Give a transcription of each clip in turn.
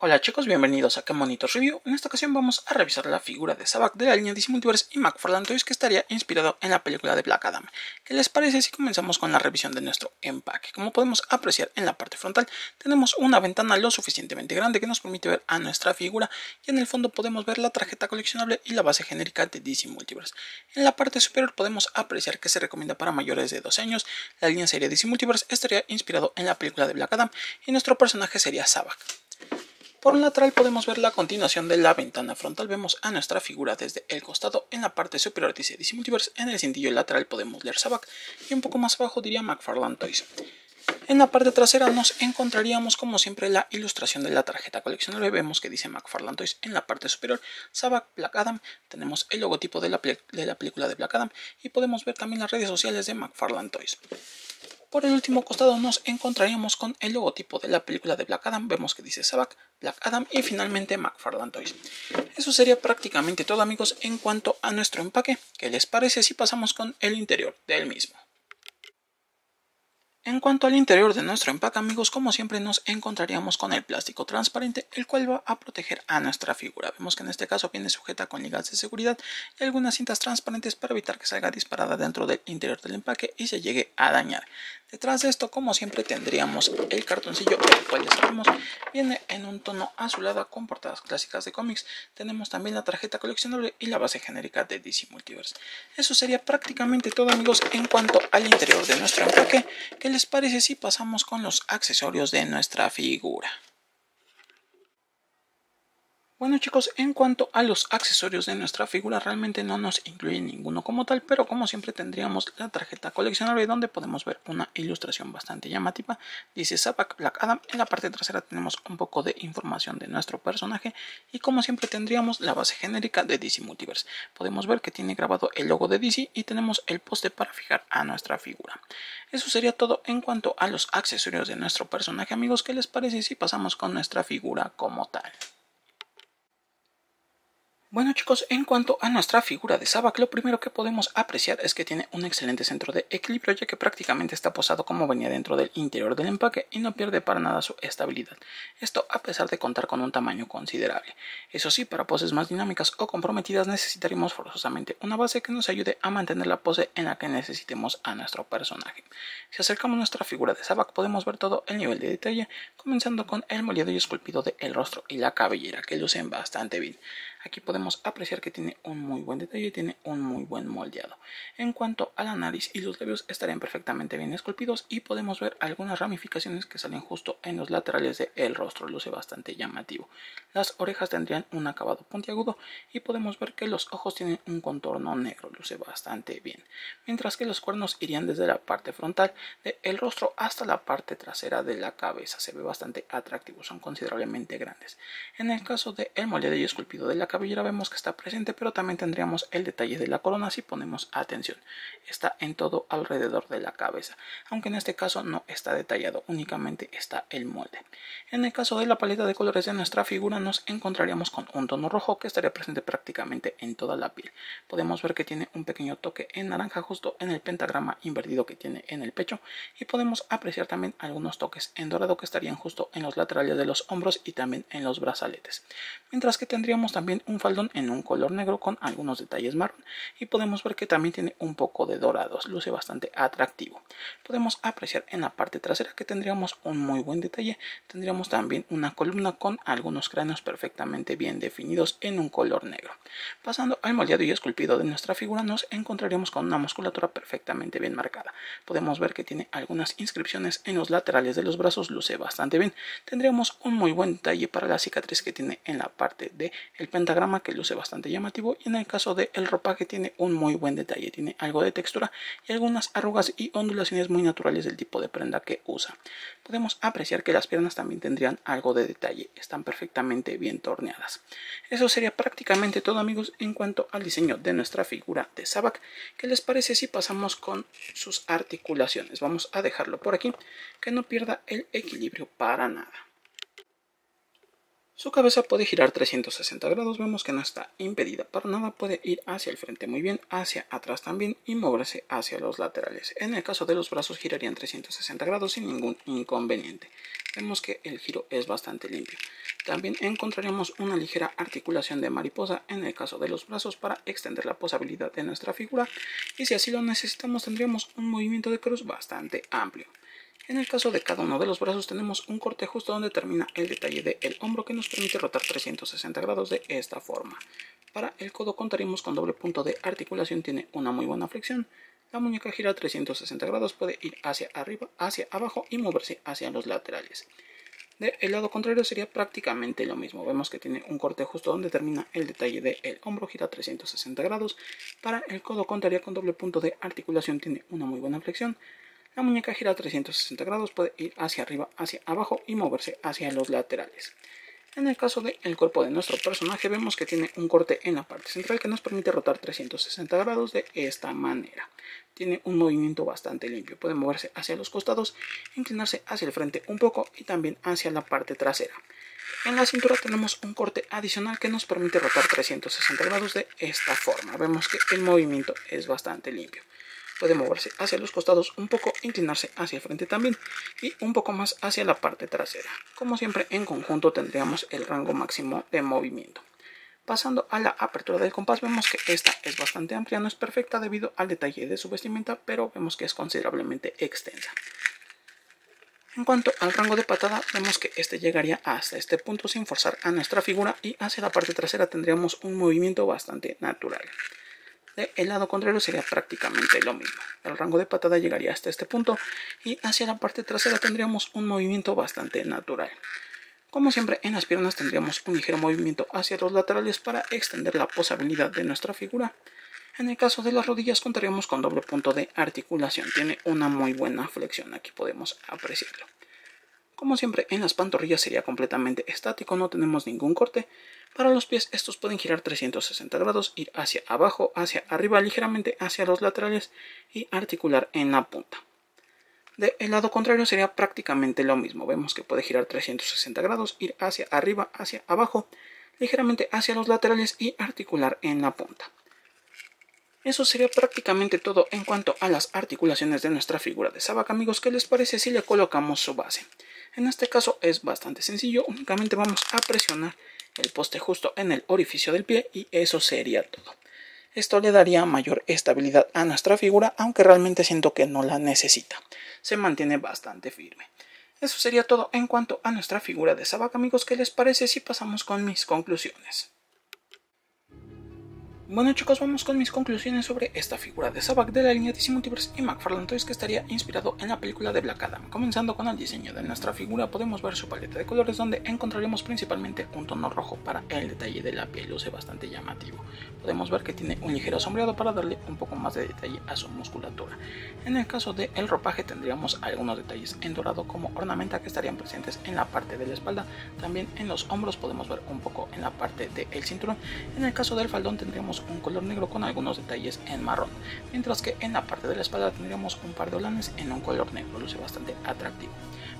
Hola chicos, bienvenidos a K-Monitor Review. En esta ocasión vamos a revisar la figura de Sabbac de la línea DC Multiverse y McFarlane Toys, que estaría inspirado en la película de Black Adam. ¿Qué les parece si comenzamos con la revisión de nuestro empaque? Como podemos apreciar en la parte frontal, tenemos una ventana lo suficientemente grande que nos permite ver a nuestra figura, y en el fondo podemos ver la tarjeta coleccionable y la base genérica de DC Multiverse. En la parte superior podemos apreciar que se recomienda para mayores de 12 años. La línea serie DC Multiverse estaría inspirado en la película de Black Adam y nuestro personaje sería Sabbac. Por un lateral podemos ver la continuación de la ventana frontal. Vemos a nuestra figura desde el costado. En la parte superior dice DC Multiverse, en el cintillo lateral podemos leer Sabbac y un poco más abajo diría McFarlane Toys. En la parte trasera nos encontraríamos como siempre la ilustración de la tarjeta coleccionable. Vemos que dice McFarlane Toys en la parte superior, Sabbac, Black Adam. Tenemos el logotipo de la película de Black Adam y podemos ver también las redes sociales de McFarlane Toys. Por el último costado nos encontraríamos con el logotipo de la película de Black Adam. Vemos que dice Sabbac, Black Adam y finalmente McFarlane Toys. Eso sería prácticamente todo, amigos, en cuanto a nuestro empaque. ¿Qué les parece si pasamos con el interior del mismo? En cuanto al interior de nuestro empaque, amigos, como siempre nos encontraríamos con el plástico transparente, el cual va a proteger a nuestra figura. Vemos que en este caso viene sujeta con ligas de seguridad y algunas cintas transparentes para evitar que salga disparada dentro del interior del empaque y se llegue a dañar. Detrás de esto, como siempre, tendríamos el cartoncillo, el cual ya sabemos viene en un tono azulado con portadas clásicas de cómics. Tenemos también la tarjeta coleccionable y la base genérica de DC Multiverse. Eso sería prácticamente todo, amigos, en cuanto al interior de nuestro empaque. ¿Qué les parece si pasamos con los accesorios de nuestra figura? Bueno chicos, en cuanto a los accesorios de nuestra figura, realmente no nos incluye ninguno como tal, pero como siempre tendríamos la tarjeta coleccionable donde podemos ver una ilustración bastante llamativa. Dice Sabbac, Black Adam. En la parte trasera tenemos un poco de información de nuestro personaje y como siempre tendríamos la base genérica de DC Multiverse. Podemos ver que tiene grabado el logo de DC y tenemos el poste para fijar a nuestra figura. Eso sería todo en cuanto a los accesorios de nuestro personaje, amigos. ¿Qué les parece si pasamos con nuestra figura como tal? Bueno chicos, en cuanto a nuestra figura de Sabbac, lo primero que podemos apreciar es que tiene un excelente centro de equilibrio, ya que prácticamente está posado como venía dentro del interior del empaque y no pierde para nada su estabilidad. Esto a pesar de contar con un tamaño considerable. Eso sí, para poses más dinámicas o comprometidas necesitaremos forzosamente una base que nos ayude a mantener la pose en la que necesitemos a nuestro personaje. Si acercamos nuestra figura de Sabbac podemos ver todo el nivel de detalle, comenzando con el moldeado y esculpido del rostro y la cabellera, que lucen bastante bien. Aquí podemos apreciar que tiene un muy buen detalle y tiene un muy buen moldeado. En cuanto a la nariz y los labios, estarían perfectamente bien esculpidos y podemos ver algunas ramificaciones que salen justo en los laterales del rostro. Luce bastante llamativo. Las orejas tendrían un acabado puntiagudo y podemos ver que los ojos tienen un contorno negro. Luce bastante bien. Mientras que los cuernos irían desde la parte frontal del rostro hasta la parte trasera de la cabeza. Se ve bastante atractivo, son considerablemente grandes. En el caso del moldeado y esculpido de la cabellera vemos que está presente, pero también tendríamos el detalle de la corona si ponemos atención. Está en todo alrededor de la cabeza, aunque en este caso no está detallado, únicamente está el molde. En el caso de la paleta de colores de nuestra figura nos encontraríamos con un tono rojo que estaría presente prácticamente en toda la piel. Podemos ver que tiene un pequeño toque en naranja justo en el pentagrama invertido que tiene en el pecho y podemos apreciar también algunos toques en dorado que estarían justo en los laterales de los hombros y también en los brazaletes. Mientras que tendríamos también un faldón en un color negro con algunos detalles marrón y podemos ver que también tiene un poco de dorados, luce bastante atractivo. Podemos apreciar en la parte trasera que tendríamos un muy buen detalle, tendríamos también una columna con algunos cráneos perfectamente bien definidos en un color negro. Pasando al moldeado y esculpido de nuestra figura nos encontraríamos con una musculatura perfectamente bien marcada. Podemos ver que tiene algunas inscripciones en los laterales de los brazos, luce bastante bien. Tendríamos un muy buen detalle para la cicatriz que tiene en la parte del pentagrama, que luce bastante llamativo, y en el caso del ropaje tiene un muy buen detalle, tiene algo de textura y algunas arrugas y ondulaciones muy naturales del tipo de prenda que usa. Podemos apreciar que las piernas también tendrían algo de detalle, están perfectamente bien torneadas. Eso sería prácticamente todo, amigos, en cuanto al diseño de nuestra figura de Sabbac. ¿Qué les parece si pasamos con sus articulaciones? Vamos a dejarlo por aquí, que no pierda el equilibrio para nada. Su cabeza puede girar 360 grados, vemos que no está impedida para nada, puede ir hacia el frente muy bien, hacia atrás también y moverse hacia los laterales. En el caso de los brazos girarían 360 grados sin ningún inconveniente. Vemos que el giro es bastante limpio. También encontraremos una ligera articulación de mariposa en el caso de los brazos para extender la posabilidad de nuestra figura, y si así lo necesitamos tendríamos un movimiento de cruz bastante amplio. En el caso de cada uno de los brazos tenemos un corte justo donde termina el detalle del hombro que nos permite rotar 360 grados de esta forma. Para el codo contaremos con doble punto de articulación, tiene una muy buena flexión. La muñeca gira 360 grados, puede ir hacia arriba, hacia abajo y moverse hacia los laterales. Del lado contrario sería prácticamente lo mismo. Vemos que tiene un corte justo donde termina el detalle del hombro, gira 360 grados. Para el codo contaría con doble punto de articulación, tiene una muy buena flexión. La muñeca gira 360 grados, puede ir hacia arriba, hacia abajo y moverse hacia los laterales. En el caso del cuerpo de nuestro personaje vemos que tiene un corte en la parte central que nos permite rotar 360 grados de esta manera. Tiene un movimiento bastante limpio, puede moverse hacia los costados, inclinarse hacia el frente un poco y también hacia la parte trasera. En la cintura tenemos un corte adicional que nos permite rotar 360 grados de esta forma. Vemos que el movimiento es bastante limpio. Puede moverse hacia los costados un poco, inclinarse hacia el frente también y un poco más hacia la parte trasera. Como siempre, en conjunto tendríamos el rango máximo de movimiento. Pasando a la apertura del compás, vemos que esta es bastante amplia, no es perfecta debido al detalle de su vestimenta, pero vemos que es considerablemente extensa. En cuanto al rango de patada, vemos que este llegaría hasta este punto sin forzar a nuestra figura, y hacia la parte trasera tendríamos un movimiento bastante natural. Del lado contrario sería prácticamente lo mismo. El rango de patada llegaría hasta este punto y hacia la parte trasera tendríamos un movimiento bastante natural. Como siempre, en las piernas tendríamos un ligero movimiento hacia los laterales para extender la posabilidad de nuestra figura. En el caso de las rodillas contaríamos con doble punto de articulación. Tiene una muy buena flexión, aquí podemos apreciarlo. Como siempre, en las pantorrillas sería completamente estático, no tenemos ningún corte. Para los pies, estos pueden girar 360 grados, ir hacia abajo, hacia arriba, ligeramente hacia los laterales y articular en la punta. Del lado contrario sería prácticamente lo mismo. Vemos que puede girar 360 grados, ir hacia arriba, hacia abajo, ligeramente hacia los laterales y articular en la punta. Eso sería prácticamente todo en cuanto a las articulaciones de nuestra figura de Sabbac, amigos. ¿Qué les parece si le colocamos su base? En este caso es bastante sencillo, únicamente vamos a presionar el poste justo en el orificio del pie y eso sería todo. Esto le daría mayor estabilidad a nuestra figura, aunque realmente siento que no la necesita. Se mantiene bastante firme. Eso sería todo en cuanto a nuestra figura de Sabbac, amigos. ¿Qué les parece si pasamos con mis conclusiones? Bueno, chicos, vamos con mis conclusiones sobre esta figura de Sabbac de la línea DC Multiverse y McFarlane Toys, que estaría inspirado en la película de Black Adam. Comenzando con el diseño de nuestra figura, podemos ver su paleta de colores, donde encontraremos principalmente un tono rojo para el detalle de la piel, luce bastante llamativo. Podemos ver que tiene un ligero sombreado para darle un poco más de detalle a su musculatura. En el caso del ropaje tendríamos algunos detalles en dorado como ornamenta que estarían presentes en la parte de la espalda, también en los hombros podemos ver un poco en la parte del cinturón. En el caso del faldón tendríamos un color negro con algunos detalles en marrón, mientras que en la parte de la espalda tendríamos un par de holanes en un color negro, luce bastante atractivo.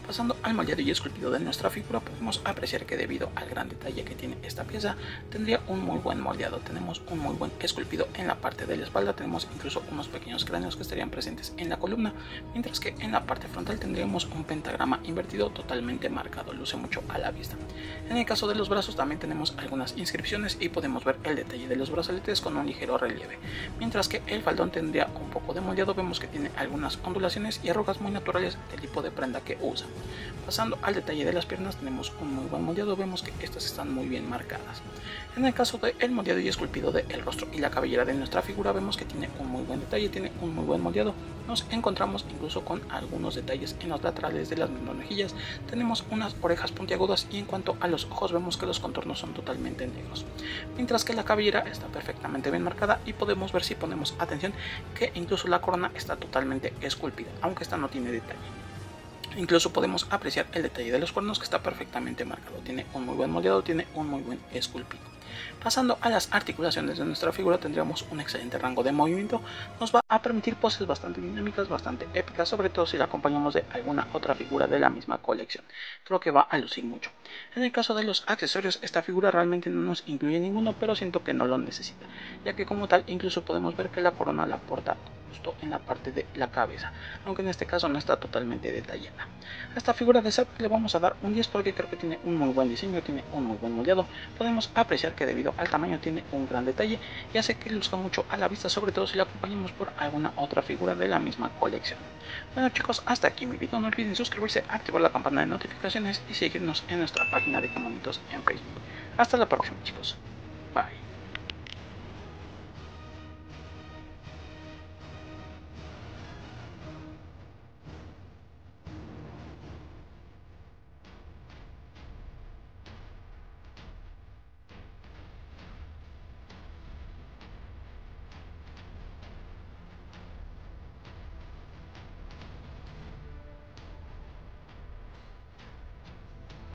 Pasando al moldeado y esculpido de nuestra figura, podemos apreciar que debido al gran detalle que tiene esta pieza, tendría un muy buen moldeado. Tenemos un muy buen esculpido en la parte de la espalda, tenemos incluso unos pequeños cráneos que estarían presentes en la columna, mientras que en la parte frontal tendríamos un pentagrama invertido totalmente marcado, luce mucho a la vista. En el caso de los brazos también tenemos algunas inscripciones y podemos ver el detalle de los brazaletes con un ligero relieve, mientras que el faldón tendría un poco de moldeado. Vemos que tiene algunas ondulaciones y arrugas muy naturales del tipo de prenda que usa. Pasando al detalle de las piernas, tenemos un muy buen moldeado, vemos que estas están muy bien marcadas. En el caso del moldeado y esculpido del rostro y la cabellera de nuestra figura, vemos que tiene un muy buen detalle, tiene un muy buen moldeado. Nos encontramos incluso con algunos detalles en los laterales de las mismas mejillas, tenemos unas orejas puntiagudas y en cuanto a los ojos vemos que los contornos son totalmente negros, mientras que la cabellera está perfectamente bien marcada y podemos ver, si ponemos atención, que incluso la corona está totalmente esculpida, aunque esta no tiene detalle. Incluso podemos apreciar el detalle de los cuernos, que está perfectamente marcado, tiene un muy buen moldeado, tiene un muy buen esculpido. Pasando a las articulaciones de nuestra figura, tendríamos un excelente rango de movimiento, nos va a permitir poses bastante dinámicas, bastante épicas, sobre todo si la acompañamos de alguna otra figura de la misma colección. Creo que va a lucir mucho. En el caso de los accesorios, esta figura realmente no nos incluye ninguno, pero siento que no lo necesita, ya que como tal incluso podemos ver que la corona la porta justo en la parte de la cabeza, aunque en este caso no está totalmente detallada. A esta figura de Sabbac le vamos a dar un 10 porque creo que tiene un muy buen diseño, tiene un muy buen moldeado. Podemos apreciar que debido al tamaño tiene un gran detalle y hace que luzca mucho a la vista, sobre todo si la acompañamos por alguna otra figura de la misma colección. Bueno chicos, hasta aquí mi video, no olviden suscribirse, activar la campana de notificaciones y seguirnos en nuestra página de Qué Monitos en Facebook. Hasta la próxima chicos, bye.